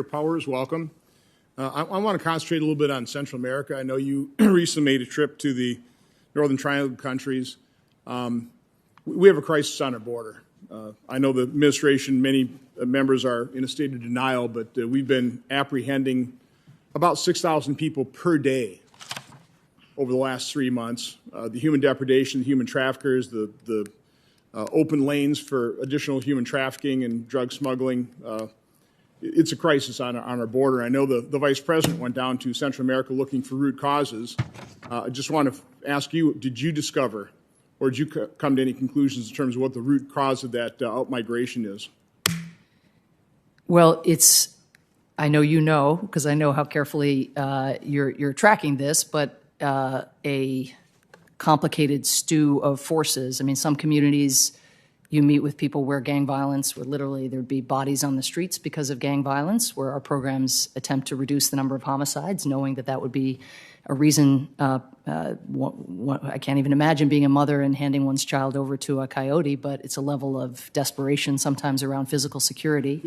Power is welcome. I want to concentrate a little bit on Central America. I know you recently made a trip to the Northern Triangle countries. We have a crisis on our border. I know the administration, many members are in a state of denial, but we've been apprehending about 6,000 people per day over the last 3 months. The human depredation, the human traffickers, the open lanes for additional human trafficking and drug smuggling. It's a crisis on our border. I know the Vice President went down to Central America looking for root causes. I just want to ask you, did you discover or did you come to any conclusions in terms of what the root cause of that out-migration is? Well, I know you know, because I know how carefully you're tracking this, but a complicated stew of forces. I mean, some communities you meet with people where gang violence, where literally there'd be bodies on the streets because of gang violence, where our programs attempt to reduce the number of homicides, knowing that that would be a reason. I can't even imagine being a mother and handing one's child over to a coyote, but it's a level of desperation sometimes around physical security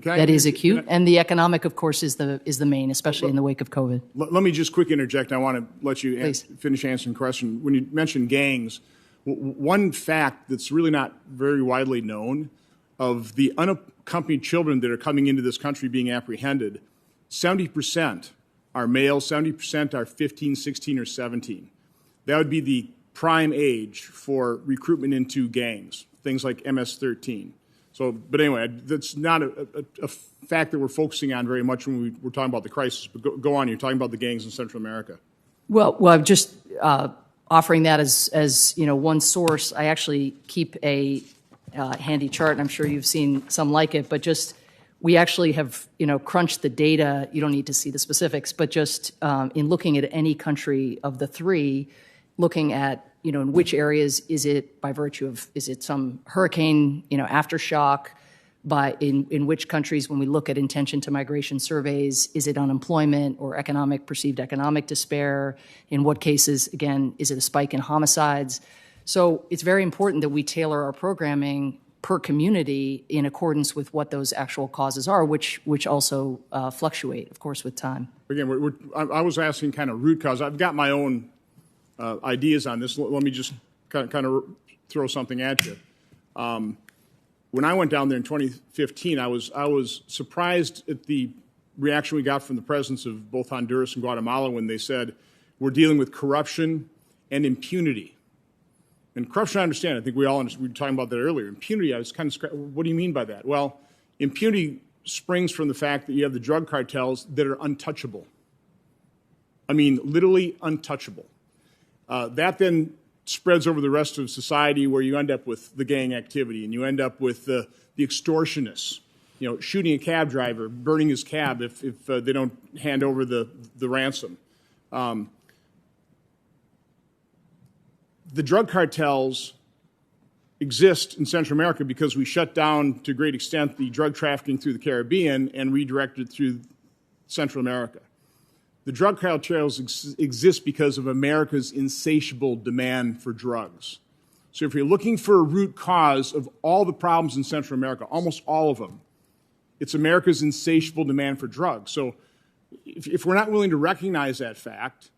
that is acute. And the economic, of course, is the main, especially in the wake of COVID. Let me just quick interject. I want to let you finish answering the question. When you mentioned gangs, one fact that's really not very widely known of the unaccompanied children that are coming into this country being apprehended, 70% are male, 70% are 15, 16, or 17. That would be the prime age for recruitment into gangs, things like MS-13. So, but anyway, that's not a fact that we're focusing on very much when we're talking about the crisis. But go on, you're talking about the gangs in Central America. Well, I'm just offering that as one source. I actually keep a handy chart, and I'm sure you've seen some like it, but just we actually have crunched the data. You don't need to see the specifics, but just in looking at any country of the three, looking at in which areas is it by virtue of, is it some hurricane aftershock, in which countries, when we look at intention to migration surveys, is it unemployment or perceived economic despair? In what cases, again, is it a spike in homicides? So it's very important that we tailor our programming per community in accordance with what those actual causes are, which also fluctuate, of course, with time. Again, I was asking kind of root cause. I've got my own ideas on this. Let me just kind of throw something at you. When I went down there in 2015, I was surprised at the reaction we got from the presidents of both Honduras and Guatemala when they said, we're dealing with corruption and impunity. And corruption, I understand. I think we all understand. We were talking about that earlier. Impunity, I was kind of, what do you mean by that? Well, impunity springs from the fact that you have the drug cartels that are untouchable. I mean, literally untouchable. That then spreads over the rest of society, where you end up with the gang activity and you end up with the extortionists, shooting a cab driver, burning his cab if they don't hand over the ransom. The drug cartels exist in Central America because we shut down, to a great extent, the drug trafficking through the Caribbean and redirected through Central America. The drug cartels exist because of America's insatiable demand for drugs. So if you're looking for a root cause of all the problems in Central America, almost all of them, it's America's insatiable demand for drugs. So if we're not willing to recognize that fact,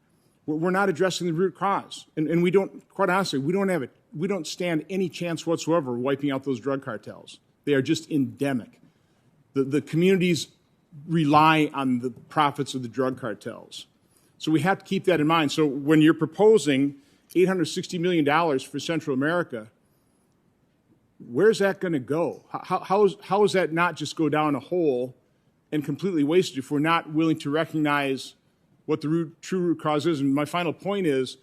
we're not addressing the root cause. And we don't, quite honestly, we don't stand any chance whatsoever of wiping out those drug cartels. They are just endemic. The communities rely on the profits of the drug cartels. So we have to keep that in mind. So when you're proposing $860 million for Central America, where's that going to go? How is that not just go down a hole and completely wasted if we're not willing to recognize what the true root cause is? And my final point is,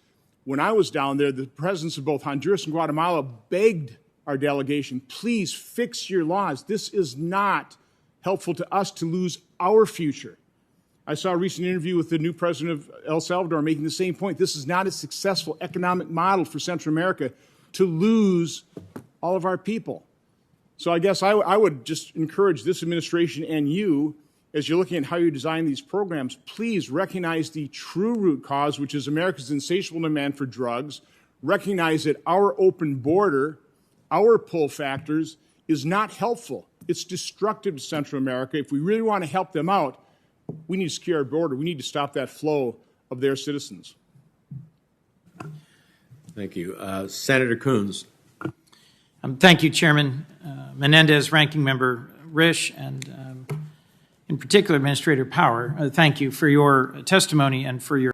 when I was down there, the presidents of both Honduras and Guatemala begged our delegation, please fix your laws. This is not helpful to us to lose our future. I saw a recent interview with the new president of El Salvador making the same point. This is not a successful economic model for Central America to lose all of our people. So I guess I would just encourage this administration and you, as you're looking at how you design these programs, please recognize the true root cause, which is America's insatiable demand for drugs. Recognize that our open border, our pull factors, is not helpful. It's destructive to Central America. If we really want to help them out, we need to secure our border. We need to stop that flow of their citizens. Thank you. Senator Coons. Thank you, Chairman Menendez, Ranking Member Risch, and in particular, Administrator Power. Thank you for your testimony and for your